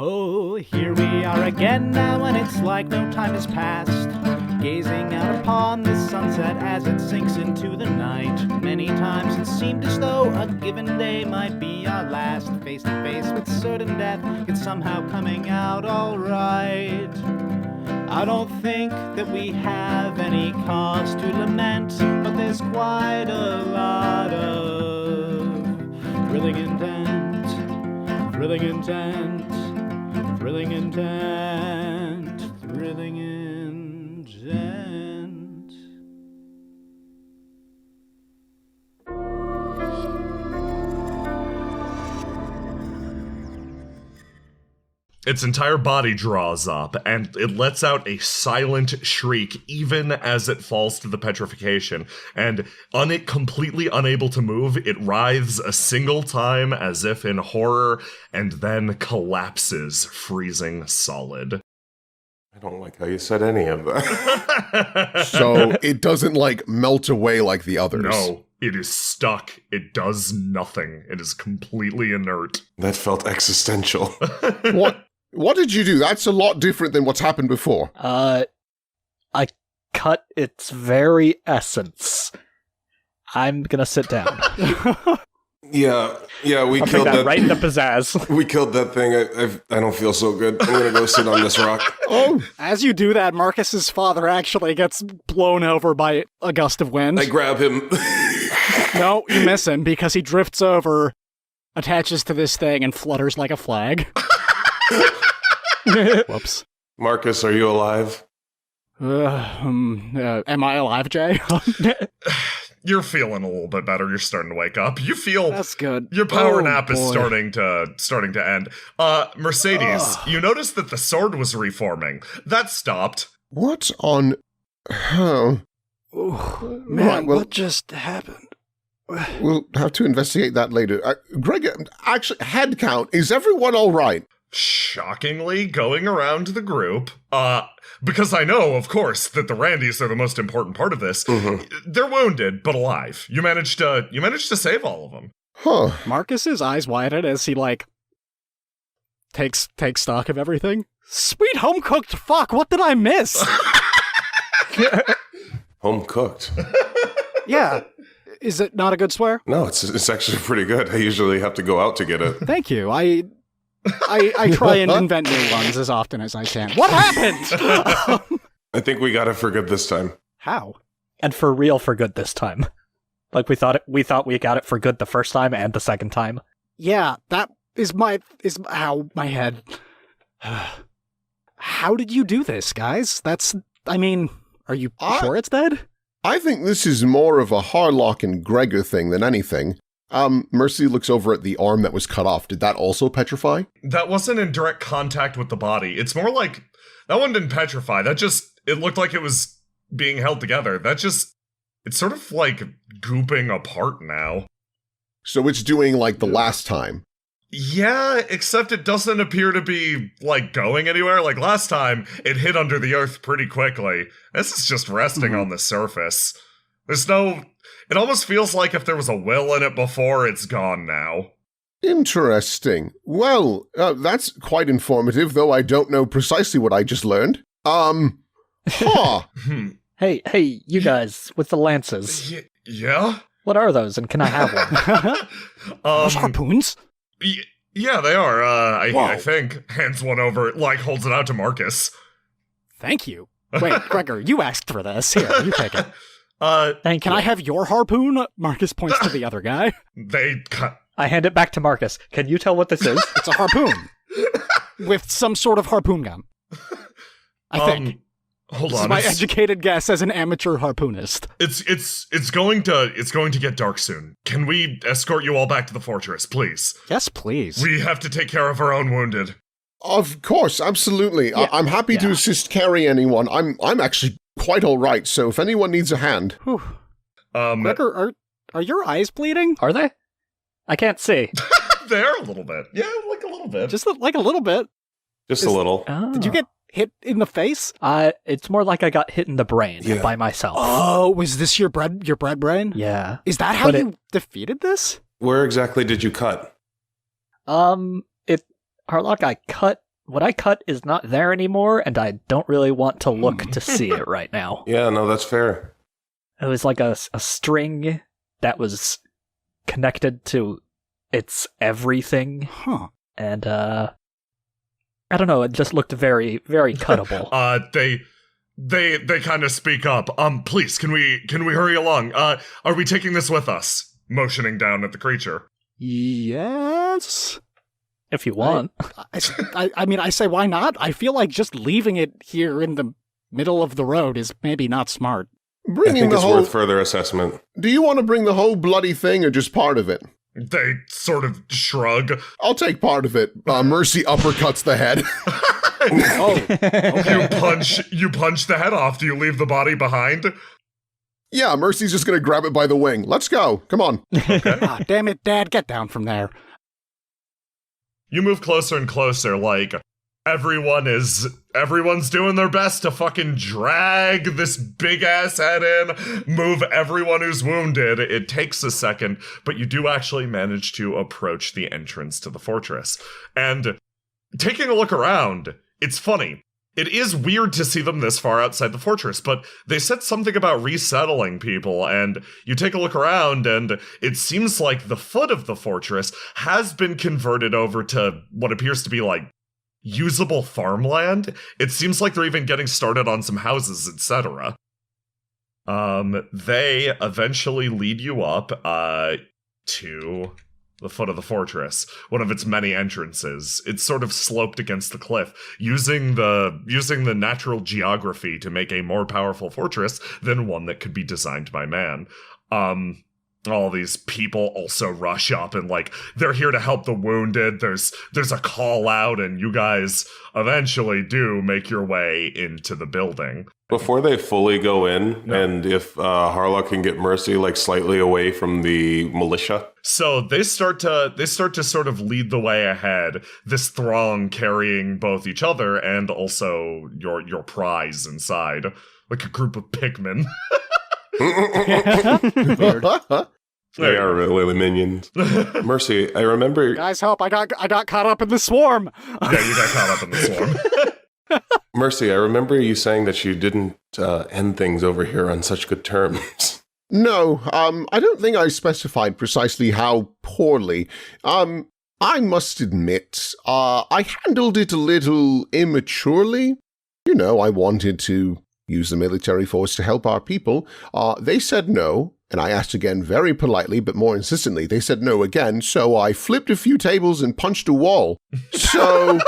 Oh, here we are again now, and it's like no time has passed. Gazing out upon the sunset as it sinks into the night. Many times it seemed as though a given day might be our last. Face to face with certain death, it's somehow coming out alright. I don't think that we have any cause to lament, but there's quite a lot of thrilling intent, thrilling intent, thrilling intent, thrilling intent. Its entire body draws up, and it lets out a silent shriek even as it falls to the petrification. And completely unable to move, it writhes a single time as if in horror, and then collapses, freezing solid. I don't like how you said any of that. So it doesn't, melt away like the others? No, it is stuck. It does nothing. It is completely inert. That felt existential. What did you do? That's a lot different than what's happened before. I cut its very essence. I'm gonna sit down. Yeah, we I'll killed take that right into pizzazz. We killed that thing. I don't feel so good. I'm gonna go sit on this rock. Oh, As you do that, Marcus's father actually gets blown over by a gust of wind. I grab him. No, you miss him because he drifts over, attaches to this thing, and flutters like a flag. Whoops. Marcus, are you alive? Am I alive, Jay? You're feeling a little bit better. You're starting to wake up. You feel That's good. your power Oh, nap is boy. starting to end. Mercedes, you noticed that the sword was reforming. That stopped. what on... Oh, Man, Right, well- what just happened? we'll have to investigate that later. Greg, actually, head count. Is everyone all right? Shockingly going around the group, because I know, of course, that the Randys are the most important part of this. They're wounded, but alive. You managed to save all of them. Huh. Marcus's eyes widen as he, takes stock of everything. Sweet home-cooked fuck, what did I miss? Home cooked. Yeah. Is it not a good swear? No, it's actually pretty good. I usually have to go out to get it. Thank you. I try and invent new ones as often as I can. What happened? I think we got it for good this time. How? And for real for good this time. We thought we got it for good the first time and the second time. Yeah, that is my head. How did you do this, guys? Are you sure it's dead? I think this is more of a Harlock and Gregor thing than anything. Mercy looks over at the arm that was cut off. Did that also petrify? That wasn't in direct contact with the body. It's more like that one didn't petrify. It looked like it was being held together. It's sort of like gooping apart now. So it's doing like the last time. Yeah, except it doesn't appear to be, going anywhere. Like last time, it hit under the earth pretty quickly. This is just resting on the surface. It almost feels like if there was a will in it before, it's gone now. Interesting. Well, that's quite informative, though I don't know precisely what I just learned. Huh. Hey, you guys with the lances. Yeah? What are those, and can I have one? Those harpoons? Yeah, they are. I Whoa. think. Hands one over, holds it out to Marcus. Thank you. Wait, Gregor, you asked for this. Here, you take it. Thank Can you. I have your harpoon? Marcus points to the other guy. I hand it back to Marcus. Can you tell what this is? It's a harpoon. With some sort of harpoon gun. I think. Hold This is on. my educated guess as an amateur harpoonist. It's going to get dark soon. Can we escort you all back to the fortress, please? Yes, please. We have to take care of our own wounded. Of course, absolutely. I'm happy to assist carry anyone. I'm actually quite all right, so if anyone needs a hand. Whew. Gregor, are your eyes bleeding? Are they? I can't see. They are a little bit. Yeah, a little bit. Just like a little bit. Just a little. Oh. Did you get hit in the face? It's more like I got hit in the brain Yeah. by myself. Oh, was this your bread brain? Yeah. Is that how But you defeated this? Where exactly did you cut? Harlock, I cut what I cut is not there anymore, and I don't really want to look to see it right now. Yeah, no, that's fair. It was like a string that was connected to its everything, Huh. and I don't know, it just looked very, very cuttable. They kind of speak up. Please, can we hurry along? Are we taking this with us? Motioning down at the creature. Yes. If you want. I mean, I say why not? I feel like just leaving it here in the middle of the road is maybe not smart. I Bringing think the it's whole. worth further assessment. Do you want to bring the whole bloody thing or just part of it? They sort of shrug. I'll take part of it. Mercy uppercuts the head. Oh, okay. You punch the head off. Do you leave the body behind? Yeah, Mercy's just gonna grab it by the wing. Let's go. Come on. Ah, damn it, Dad, get down from there. You move closer and closer, like everyone's doing their best to fucking drag this big ass head in, move everyone who's wounded. It takes a second, but you do actually manage to approach the entrance to the fortress. And taking a look around, it's funny. It is weird to see them this far outside the fortress, but they said something about resettling people, and you take a look around, and it seems like the foot of the fortress has been converted over to what appears to be, like, usable farmland. It seems like they're even getting started on some houses, etc. They eventually lead you up to the foot of the fortress, one of its many entrances. It's sort of sloped against the cliff, using the natural geography to make a more powerful fortress than one that could be designed by man. All these people also rush up and, like, they're here to help the wounded. There's a call out, and you guys eventually do make your way into the building. Before they fully go in, and if Harlock can get Mercy, like, slightly away from the militia. So they start to sort of lead the way ahead, this throng carrying both each other and also your prize inside, like a group of pigmen. They are really minions. Mercy, I remember... Guys, help, I got caught up in the swarm. Yeah, you got caught up in the swarm. Mercy, I remember you saying that you didn't end things over here on such good terms. No, I don't think I specified precisely how poorly. I must admit, I handled it a little immaturely. You know, I wanted to use the military force to help our people. They said no, and I asked again very politely, but more insistently. They said no again, so I flipped a few tables and punched a wall. So...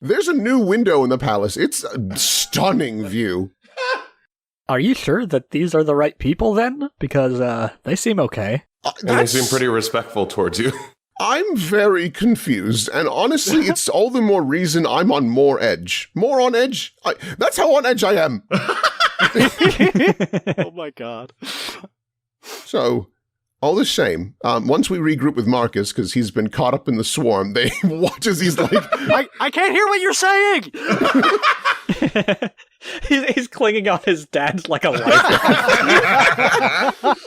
There's a new window in the palace. It's a stunning view. Are you sure that these are the right people then? Because they seem okay. And they seem pretty respectful towards you. I'm very confused, and honestly, it's all the more reason I'm on more edge. More on edge? That's how on edge I am. Oh my god. So, all the same, once we regroup with Marcus, because he's been caught up in the swarm, they watch as he's like... I can't hear what you're saying! He's clinging on his dad like a life.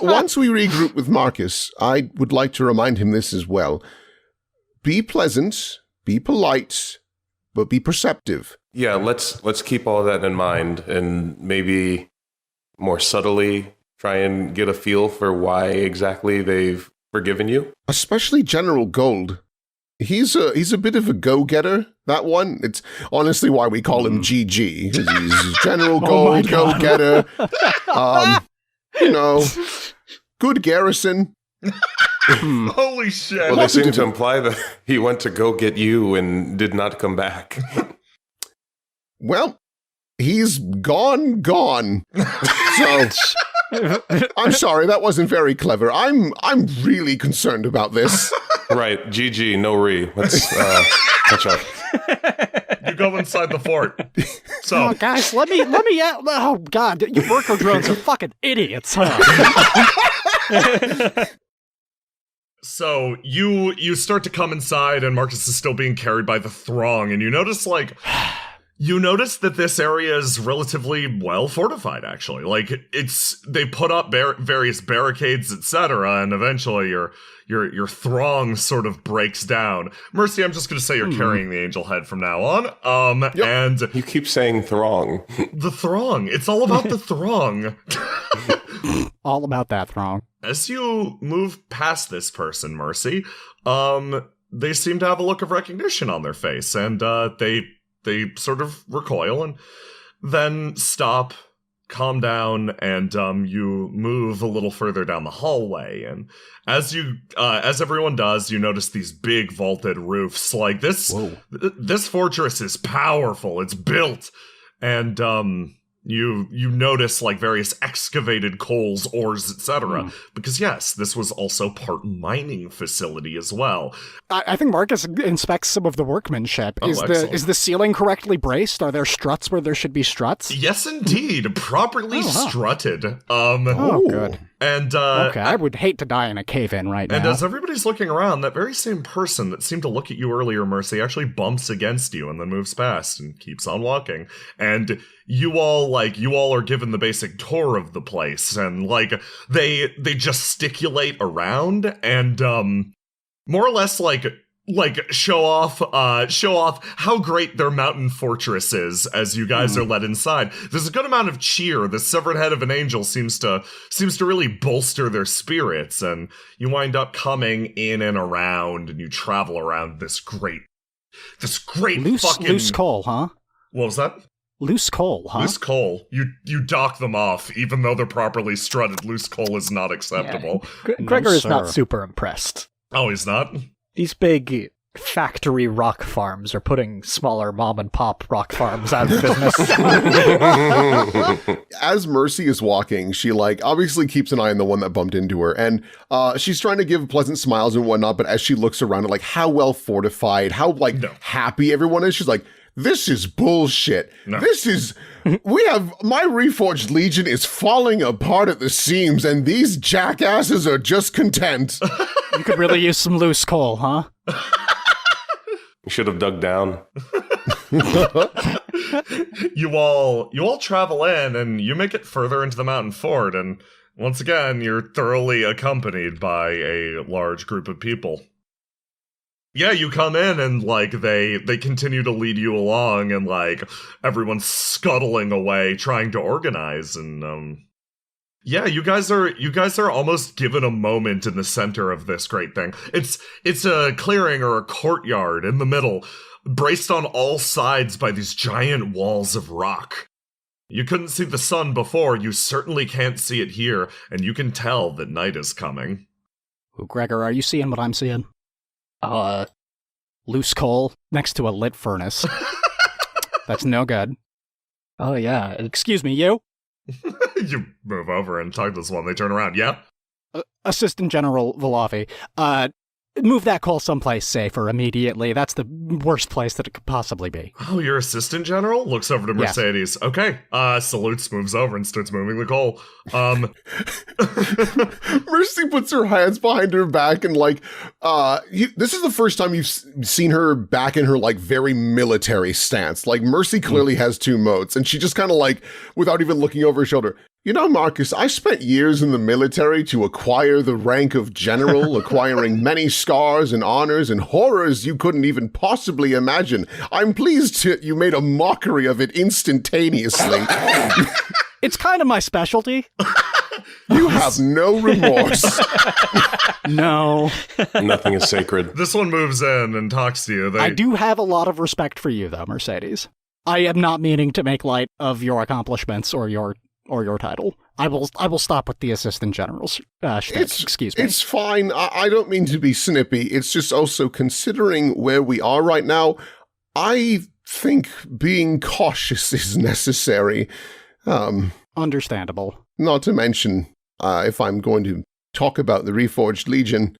Once we regroup with Marcus, I would like to remind him this as well. Be pleasant, be polite, but be perceptive. Yeah, let's keep all that in mind, and maybe more subtly try and get a feel for why exactly they've forgiven you. Especially General Gold. He's a bit of a go-getter, that one. It's honestly why we call him GG. He's General Gold, go-getter. You know, good garrison. Holy shit. Well, they seem to imply that he went to go get you and did not come back. Well, he's gone. So... I'm sorry, that wasn't very clever. I'm really concerned about this. Right, GG, no re. Let's catch up. You go inside the fort. So, Oh, guys, let me oh god, you worker drones are fucking idiots, huh? So you start to come inside, and Marcus is still being carried by the throng, and you notice, like, You notice that this area is relatively well fortified, actually. Like, they put up various barricades, etc., and eventually your throng sort of breaks down. Mercy, I'm just going to say you're carrying the angel head from now on. Yep. And You keep saying throng. the throng. It's all about the throng. All about that throng. As you move past this person, Mercy, they seem to have a look of recognition on their face, and they sort of recoil and then stop, calm down, and you move a little further down the hallway. And as everyone does, you notice these big vaulted roofs. Like this fortress is powerful. It's built, and you notice like various excavated coals, ores, etc. Because yes, this was also part mining facility as well. I think Marcus inspects some of the workmanship. Oh, excellent. Is the ceiling correctly braced? Are there struts where there should be struts? Yes, indeed, properly strutted. Good. And Okay, I would hate to die in a cave-in right now. and as everybody's looking around, that very same person that seemed to look at you earlier, Mercy, actually bumps against you and then moves past and keeps on walking. And you all are given the basic tour of the place, and like they gesticulate around and more or less like show off how great their mountain fortress is as you guys are led inside. There's a good amount of cheer. The severed head of an angel seems to really bolster their spirits, and you wind up coming in and around, and you travel around this great Loose coal, huh? What was that? Loose coal, huh? Loose coal. You dock them off, even though they're properly strutted. Loose coal is not acceptable. Gregor is sir. not super impressed. Oh, he's not? These big factory rock farms are putting smaller mom and pop rock farms out of business. As Mercy is walking, she like obviously keeps an eye on the one that bumped into her, and she's trying to give pleasant smiles and whatnot, but as she looks around at like how well fortified, how like happy everyone is, she's like, this is bullshit. No. My Reforged Legion is falling apart at the seams, and these jackasses are just content. You could really use some loose coal, huh? You should have dug down. You all travel in, and you make it further into the mountain fort, and once again, you're thoroughly accompanied by a large group of people. Yeah, you come in and like they continue to lead you along, and like everyone's scuttling away trying to organize, and yeah, you guys are almost given a moment in the center of this great thing. It's a clearing or a courtyard in the middle, braced on all sides by these giant walls of rock. You couldn't see the sun before, you certainly can't see it here, and you can tell that night is coming. Ooh, Gregor, are you seeing what I'm seeing? Loose coal next to a lit furnace. That's no good. Oh yeah, Excuse me, you? You move over and talk to this one. They turn around. Yeah? Assistant General Valavi, move that coal someplace safer immediately. That's the worst place that it could possibly be. Oh, your assistant general? Looks over to Yes. Mercedes. Okay. Salutes, moves over, and starts moving the coal. Mercy puts her hands behind her back and like, this is the first time you've seen her back in her like very military stance. Like Mercy clearly has two modes, and she just kind of like, without even looking over her shoulder, you know, Marcus, I spent years in the military to acquire the rank of general, acquiring many scars and honors and horrors you couldn't even possibly imagine. I'm pleased you made a mockery of it instantaneously. It's kind of my specialty. You have no remorse. No. Nothing is sacred. This one moves in and talks to you. I do have a lot of respect for you, though, Mercedes. I am not meaning to make light of your accomplishments or your title. I will stop with the assistant general's shtick. Excuse me. It's fine. I don't mean to be snippy. It's just also considering where we are right now, I think being cautious is necessary. Understandable. Not to mention, if I'm going to talk about the Reforged Legion,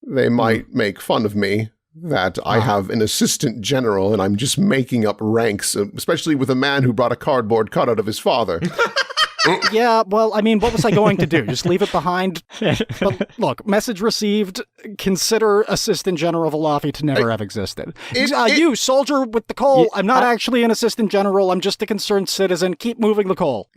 they might make fun of me that I have an assistant general and I'm just making up ranks, especially with a man who brought a cardboard cutout of his father. Yeah, well, I mean, what was I going to do? Just leave it behind? But look, message received. Consider Assistant General Valafi to never have existed. You, soldier with the coal, I'm not actually an Assistant General. I'm just a concerned citizen. Keep moving the coal.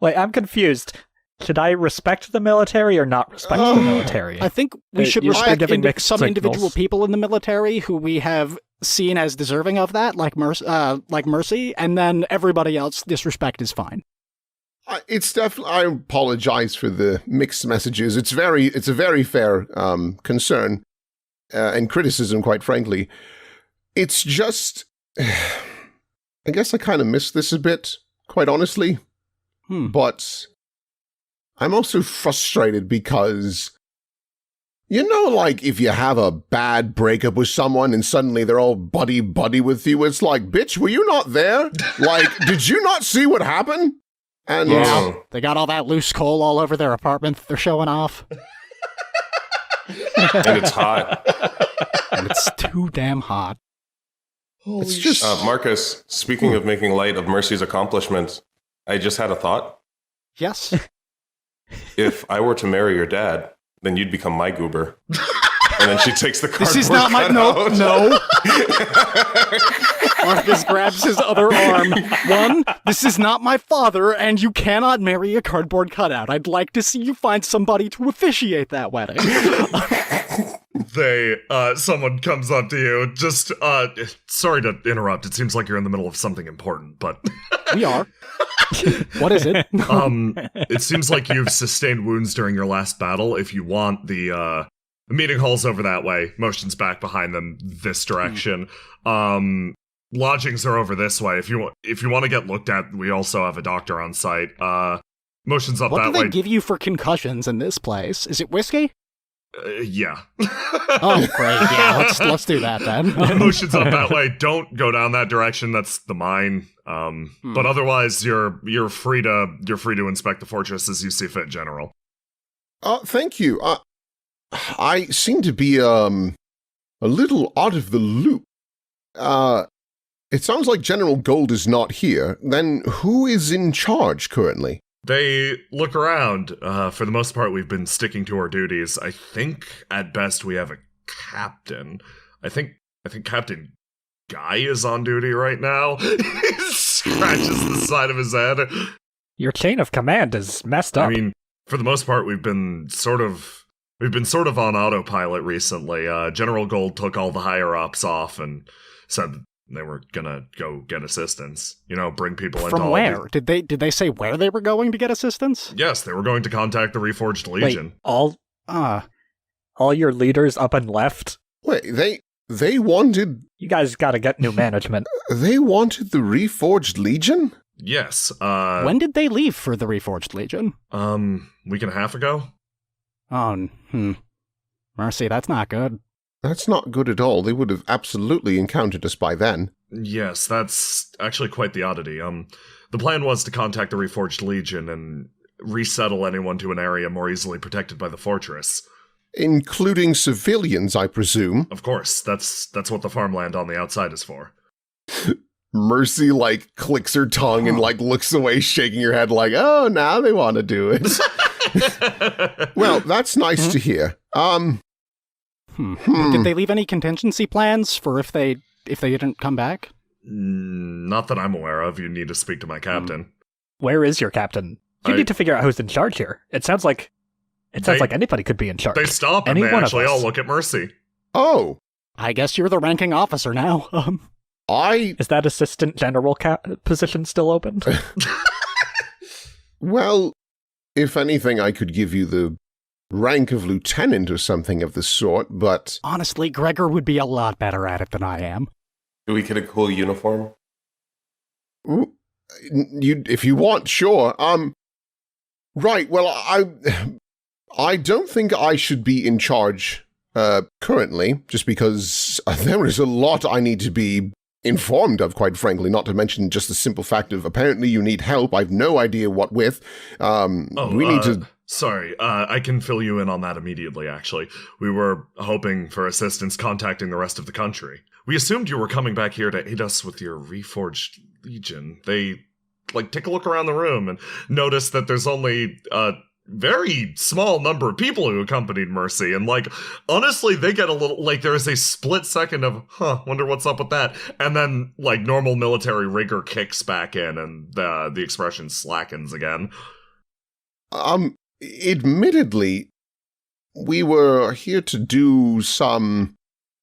Wait, I'm confused. Should I respect the military or not respect the military? I think we should you're respect giving mixed some signals. individual people in the military who we have seen as deserving of that, like Mercy, and then everybody else, disrespect is fine. It's definitely. I apologize for the mixed messages. It's a very fair concern and criticism, quite frankly. It's just, I guess I kind of missed this a bit, quite honestly. But I'm also frustrated because, like if you have a bad breakup with someone and suddenly they're all buddy-buddy with you, it's like, bitch, were you not there? Like, did you not see what happened? And They got all that loose coal all over their apartment that they're showing off. And it's hot. And it's too damn hot. it's just... Marcus, speaking of making light of Mercy's accomplishments, I just had a thought. Yes. If I were to marry your dad, then you'd become my goober. And then she takes the cardboard This is not my... No. Marcus grabs his other arm. One, this is not my father, and you cannot marry a cardboard cutout. I'd like to see you find somebody to officiate that wedding. Someone comes up to you, just, sorry to interrupt, it seems like you're in the middle of something important, but... We are. What is it? It seems like you've sustained wounds during your last battle. If you want, the meeting hall's over that way. Motion's back behind them this direction. Lodgings are over this way. If you want to get looked at, we also have a doctor on site. Motion's up What that do they way. give you for concussions in this place? Is it whiskey? Yeah. Oh, great. Yeah, let's do that then. Motion's up that way. Don't go down that direction. That's the mine. But otherwise, you're free to inspect the fortress as you see fit, General. Thank you. I seem to be a little out of the loop. It sounds like General Gold is not here. Then who is in charge currently? They look around. For the most part, we've been sticking to our duties. I think, at best, we have a captain. I think Captain Guy is on duty right now. He scratches the side of his head. Your chain of command is messed up. I mean, for the most part, we've been sort of on autopilot recently. General Gold took all the higher-ups off and said they were gonna go get assistance. Bring people into From where? Did they say where they were going to get assistance? Yes, they were going to contact the Reforged Legion. Wait, all your leaders up and left? Wait, they wanted... You guys gotta get new management. They wanted the Reforged Legion? Yes. When did they leave for the Reforged Legion? Week and a half ago. Oh, Mercy, that's not good. That's not good at all. They would have absolutely encountered us by then. Yes, that's actually quite the oddity. The plan was to contact the Reforged Legion and resettle anyone to an area more easily protected by the fortress. Including civilians, I presume. Of course, that's what the farmland on the outside is for. Mercy, clicks her tongue and, looks away, shaking her head oh, now they want to do it. Well, that's nice to hear. Did they leave any contingency plans for if they didn't come back? Not that I'm aware of. You need to speak to my captain. Where is your captain? You need to figure out who's in charge here. It sounds like anybody could be in charge. They stop and they actually all look at Mercy. Oh. I guess you're the ranking officer now. Is that assistant general position still open? Well, if anything, I could give you the rank of lieutenant or something of the sort, but... Honestly, Gregor would be a lot better at it than I am. Do we get a cool uniform? If you want, sure. Right, well, I don't think I should be in charge currently, just because there is a lot I need to be informed of, quite frankly, not to mention just the simple fact of apparently you need help. I've no idea what with. We need to... Sorry, I can fill you in on that immediately, actually. We were hoping for assistance contacting the rest of the country. We assumed you were coming back here to aid us with your Reforged Legion. They take a look around the room and notice that there's only a very small number of people who accompanied Mercy. And honestly, they get a little, there is a split second of, wonder what's up with that. And then normal military rigor kicks back in and the expression slackens again. Admittedly, we were here to do some,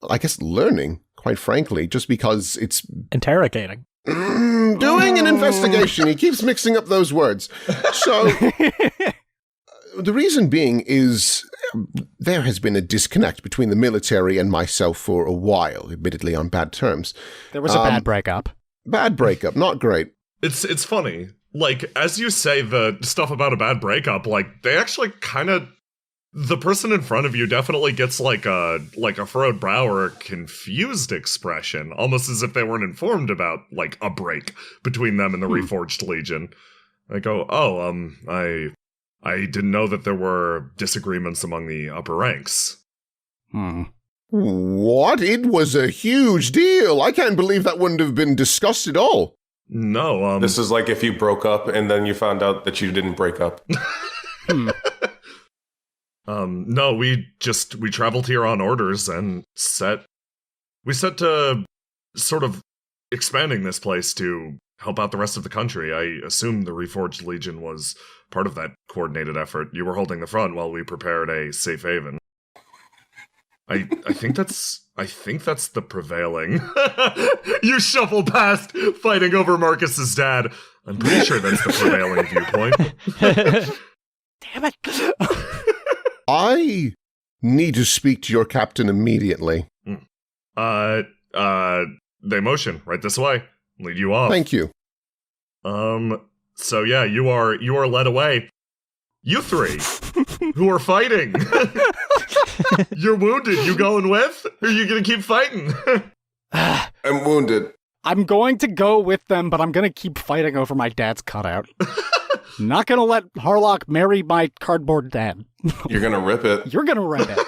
I guess, learning, quite frankly, just because it's Interrogating. Doing an investigation. He keeps mixing up those words. So, the reason being is there has been a disconnect between the military and myself for a while, admittedly on bad terms. There was a bad breakup. Bad breakup, not great. It's funny. As you say the stuff about a bad breakup, they actually kind of... The person in front of you definitely gets a furrowed brow or a confused expression, almost as if they weren't informed about a break between them and the Reforged Legion. I go, I didn't know that there were disagreements among the upper ranks. What? It was a huge deal. I can't believe that wouldn't have been discussed at all. No, This is like if you broke up and then you found out that you didn't break up. No, we traveled here on orders and we set to sort of expanding this place to help out the rest of the country. I assume the Reforged Legion was part of that coordinated effort. You were holding the front while we prepared a safe haven. I think that's the prevailing. You shuffle past fighting over Marcus's dad. I'm pretty sure that's the prevailing viewpoint. Damn it. I need to speak to your captain immediately. They motion right this way. Lead you off. Thank you. So yeah, you are led away. You three who are fighting. You're wounded. You going with? Or are you gonna keep fighting? I'm wounded. I'm going to go with them, but I'm going to keep fighting over my dad's cutout. Not going to let Harlock marry my cardboard dad. You're going to rip it. You're going to rip it.